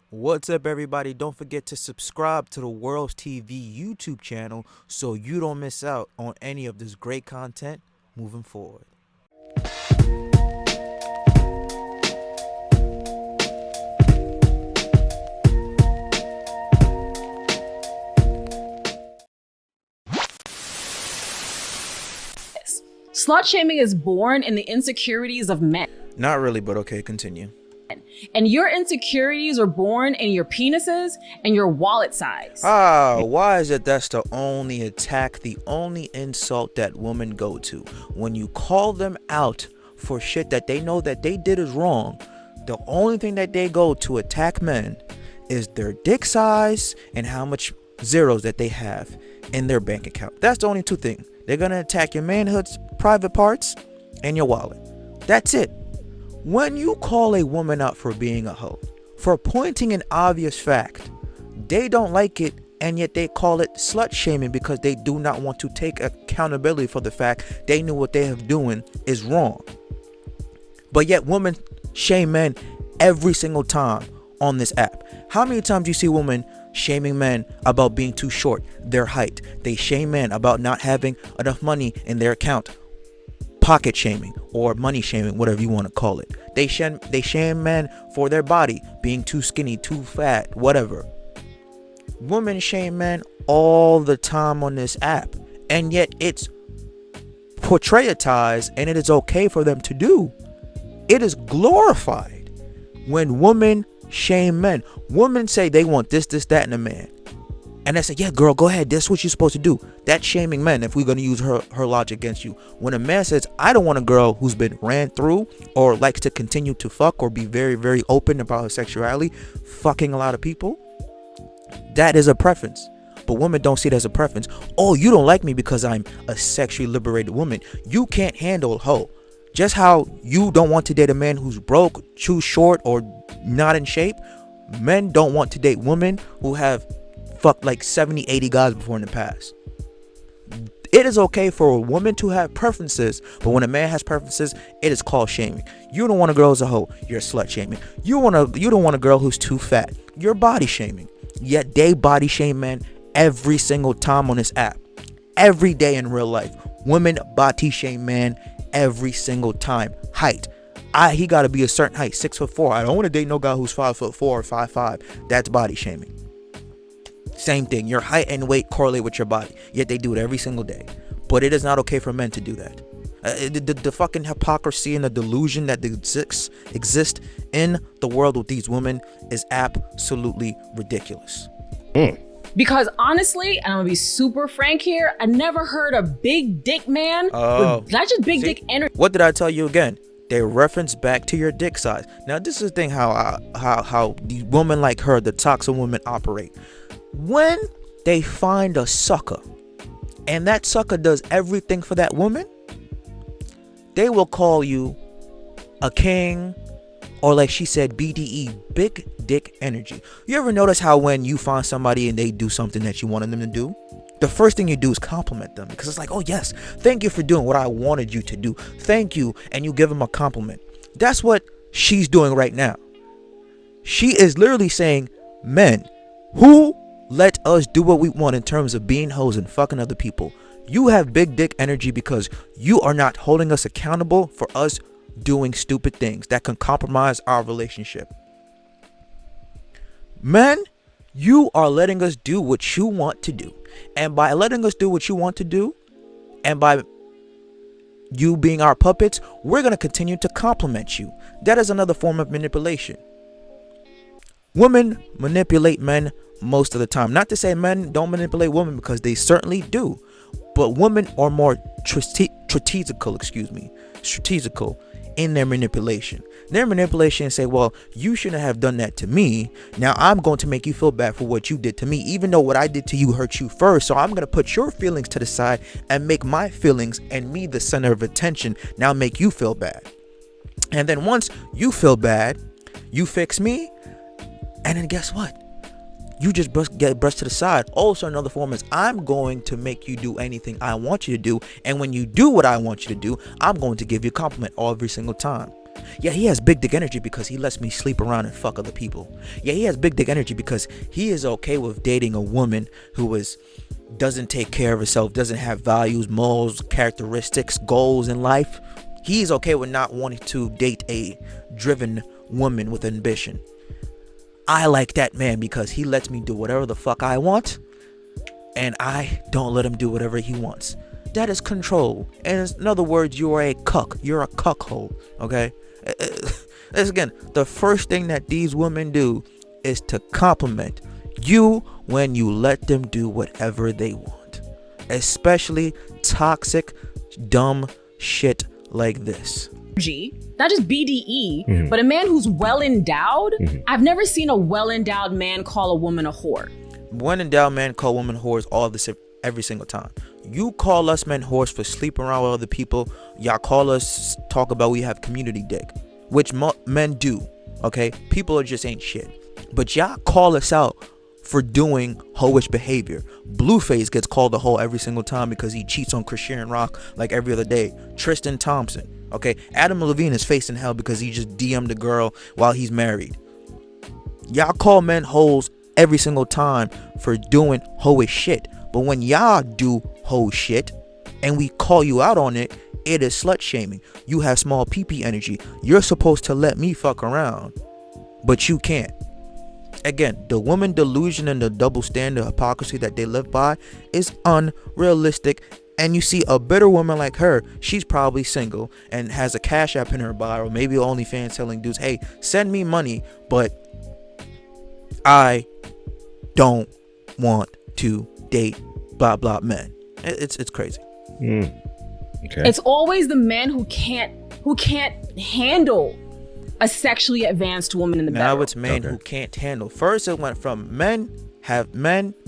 What's up, everybody? Don't forget to subscribe to the WerlsTV YouTube channel so you don't miss out on any of this great content moving forward. Slut shaming is born in the insecurities of men. Not really, but okay, continue. And your insecurities are born in your penises and your wallet size. Why is it that's the only attack, the only insult that women go to? When you call them out for shit that they know that they did is wrong, the only thing that they go to attack men is their dick size and how much zeros that they have in their bank account. That's the only two things. They're gonna attack your manhood's private parts and your wallet. That's it. When you call a woman out for being a hoe, for pointing an obvious fact, they don't like it, and yet they call it slut shaming because they do not want to take accountability for the fact they knew what they have doing is wrong. But yet women shame men every single time on this app. How many times do you see women shaming men about being too short, their height? They shame men about not having enough money in their account. Pocket shaming or money shaming, whatever you want to call it. They shame men for their body, being too skinny, too fat, whatever. Women shame men all the time on this app, and yet it's portrayatized and it is okay for them to do. It is glorified when women shame men. Women say they want this, that, and a man. And I say, yeah, girl, go ahead. That's what you're supposed to do. That's shaming men if we're going to use her logic against you. When a man says, I don't want a girl who's been ran through or likes to continue to fuck or be very, very open about her sexuality, fucking a lot of people, that is a preference. But women don't see it as a preference. Oh, you don't like me because I'm a sexually liberated woman. You can't handle a hoe. Just how you don't want to date a man who's broke, too short, or not in shape, men don't want to date women who have fucked like 70-80 guys before in the past. It is okay for a woman to have preferences, but when a man has preferences, it is called shaming. You don't want a girl who's a hoe, you're slut shaming. You don't want a girl who's too fat, you're body shaming. Yet they body shame men every single time on this app. Every day in real life, women body shame men every single time. Height, he got to be a certain height, 6'4". I don't want to date no guy who's 5'4" or 5'5". That's body shaming. Same thing, your height and weight correlate with your body, yet they do it every single day. But it is not okay for men to do that. The fucking hypocrisy and the delusion that exist in the world with these women is absolutely ridiculous. Because honestly, and I'm gonna be super frank here, I never heard a big dick man with not just big dick energy. What did I tell you again? They reference back to your dick size. Now this is the thing how these women like her, the toxic women, operate. When they find a sucker and that sucker does everything for that woman, they will call you a king, or like she said, BDE, big dick energy. You ever notice how when you find somebody and they do something that you wanted them to do, the first thing you do is compliment them, because it's like, oh yes, thank you for doing what I wanted you to do. Thank you. And you give them a compliment. That's what she's doing right now. She is literally saying, men who let us do what we want in terms of being hoes and fucking other people, you have big dick energy because you are not holding us accountable for us doing stupid things that can compromise our relationship. Men, you are letting us do what you want to do. And by letting us do what you want to do, and by you being our puppets, we're going to continue to compliment you. That is another form of manipulation. Women manipulate men most of the time. Not to say men don't manipulate women, because they certainly do. But women are more strategical in their manipulation. Their manipulation say, well, you shouldn't have done that to me. Now I'm going to make you feel bad for what you did to me, even though what I did to you hurt you first. So I'm going to put your feelings to the side and make my feelings and me the center of attention. Now make you feel bad. And then once you feel bad, you fix me. And then guess what? You just get brushed to the side. Also, another form is I'm going to make you do anything I want you to do. And when you do what I want you to do, I'm going to give you a compliment every single time. Yeah, he has big dick energy because he lets me sleep around and fuck other people. Yeah, he has big dick energy because he is okay with dating a woman who doesn't take care of herself, doesn't have values, morals, characteristics, goals in life. He's okay with not wanting to date a driven woman with ambition. I like that man because he lets me do whatever the fuck I want, and I don't let him do whatever he wants. That is control. And in other words, you are a cuck. You're a cuckold. Okay? Again, the first thing that these women do is to compliment you when you let them do whatever they want. Especially toxic, dumb shit like this. Not just BDE, but a man who's well endowed. I've never seen a well endowed man call a woman a whore. One endowed man call women whores all this every single time. You call us men whores for sleeping around with other people. Y'all call us talk about we have community dick, which men do. Okay, people are just ain't shit. But y'all call us out for doing hoish behavior. Blueface gets called a hoe every single time because he cheats on Christian Rock like every other day. Tristan Thompson. Okay, Adam Levine is facing hell because he just DM'd a girl while he's married. Y'all call men hoes every single time for doing hoish shit. But when y'all do hoe shit and we call you out on it, it is slut shaming. You have small pee energy. You're supposed to let me fuck around, but you can't. Again, the woman delusion and the double standard hypocrisy that they live by is unrealistic. And you see a bitter woman like her, she's probably single and has a Cash App in her bio, or maybe OnlyFans telling dudes, hey, send me money, but I don't want to date blah blah men. It's crazy. Okay. It's always the men who can't handle a sexually advanced woman in the bedroom. Now it's men who can't handle. First it went from men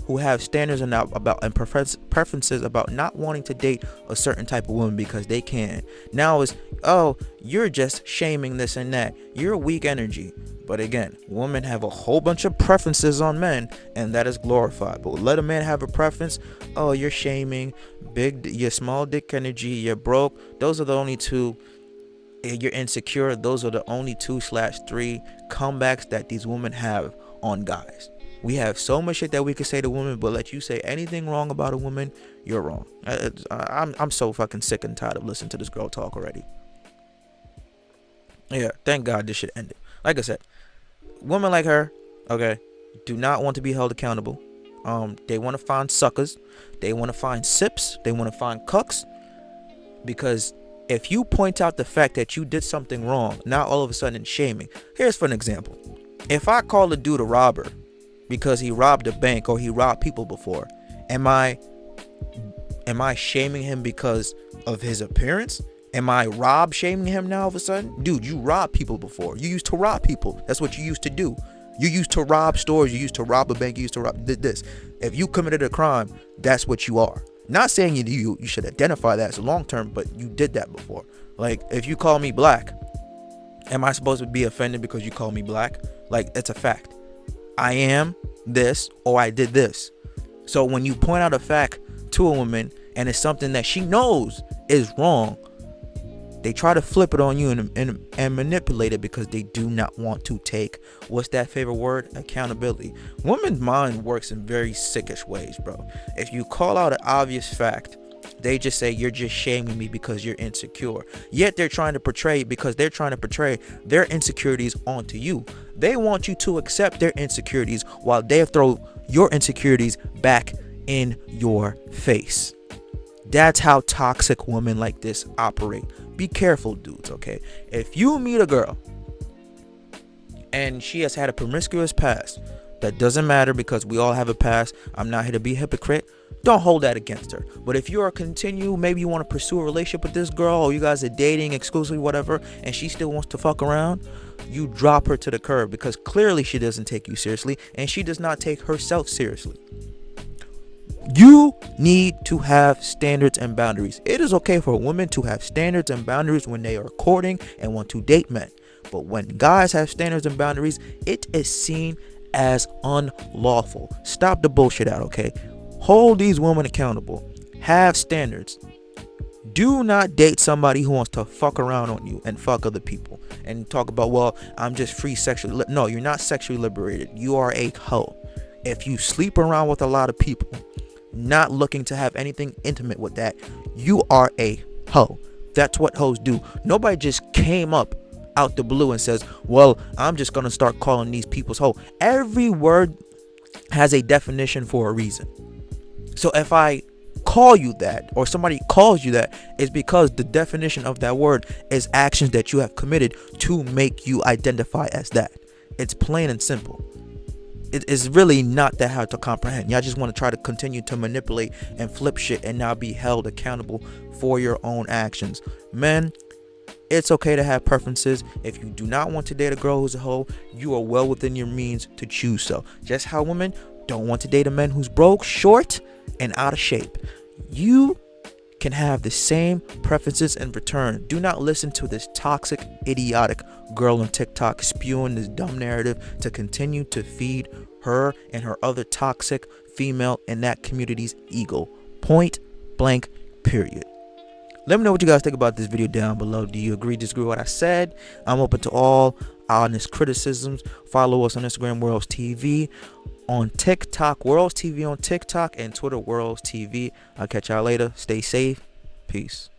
who have standards and preferences about not wanting to date a certain type of woman because they can. Now it's, oh, you're just shaming this and that. You're weak energy. But again, women have a whole bunch of preferences on men, and that is glorified. But let a man have a preference, oh, you're shaming, you're small dick energy, you're broke. Those are the only two. You're insecure. Those are the only 2/3 comebacks that these women have on guys. We have so much shit that we could say to women, but let you say anything wrong about a woman, you're wrong. I'm so fucking sick and tired of listening to this girl talk already. Yeah, thank God this shit ended. Like I said, women like her, okay, do not want to be held accountable. They want to find suckers. They want to find sips. They want to find cucks. Because if you point out the fact that you did something wrong, now all of a sudden it's shaming. Here's for an example. If I call a dude a robber because he robbed a bank or he robbed people before, am I shaming him because of his appearance? Am I rob shaming him now all of a sudden? Dude, you robbed people before. You used to rob people. That's what you used to do. You used to rob stores. You used to rob a bank. You used to rob this. If you committed a crime, that's what you are. Not saying you should identify that as a long term, but you did that before. Like, if you call me black, am I supposed to be offended because you call me black? Like, it's a fact. I am this, or I did this. So when you point out a fact to a woman and it's something that she knows is wrong, they try to flip it on you and manipulate it because they do not want to take, what's that favorite word? Accountability. Women's mind works in very sickish ways, bro. If you call out an obvious fact, they just say you're just shaming me because you're insecure. Yet they're trying to portray their insecurities onto you. They want you to accept their insecurities while they throw your insecurities back in your face. That's how toxic women like this operate. Be careful, dudes, okay? If you meet a girl and she has had a promiscuous past, that doesn't matter because we all have a past. I'm not here to be a hypocrite. Don't hold that against her. But if you are maybe you want to pursue a relationship with this girl, or you guys are dating exclusively, whatever, and she still wants to fuck around, you drop her to the curb because clearly she doesn't take you seriously and she does not take herself seriously. You need to have standards and boundaries. It is okay for a woman to have standards and boundaries when they are courting and want to date men. But when guys have standards and boundaries, it is seen as unlawful. Stop the bullshit out, okay? Hold these women accountable. Have standards. Do not date somebody who wants to fuck around on you and fuck other people and talk about, well, I'm just free sexually. No, you're not sexually liberated. You are a hoe. If you sleep around with a lot of people, not looking to have anything intimate with that, you are a hoe. That's what hoes do. Nobody just came up out the blue and says, well, I'm just gonna start calling these people's hoe. Every word has a definition for a reason. So if I call you that, or somebody calls you that, is because the definition of that word is actions that you have committed to make you identify as that. It's plain and simple. It is really not that hard to comprehend. Y'all just want to try to continue to manipulate and flip shit and not be held accountable for your own actions. Men, it's okay to have preferences. If you do not want to date a girl who's a hoe, you are well within your means to choose so. Just how women don't want to date a man who's broke, short, and out of shape. You can have the same preferences in return. Do not listen to this toxic, idiotic girl on TikTok spewing this dumb narrative to continue to feed her and her other toxic female in that community's ego. Point blank, period. Let me know what you guys think about this video down below. Do you agree, disagree with what I said? I'm open to all honest criticisms. Follow us on Instagram, WerlsTV. On TikTok, WerlsTV on TikTok, and Twitter, WerlsTV. I'll catch y'all later. Stay safe. Peace.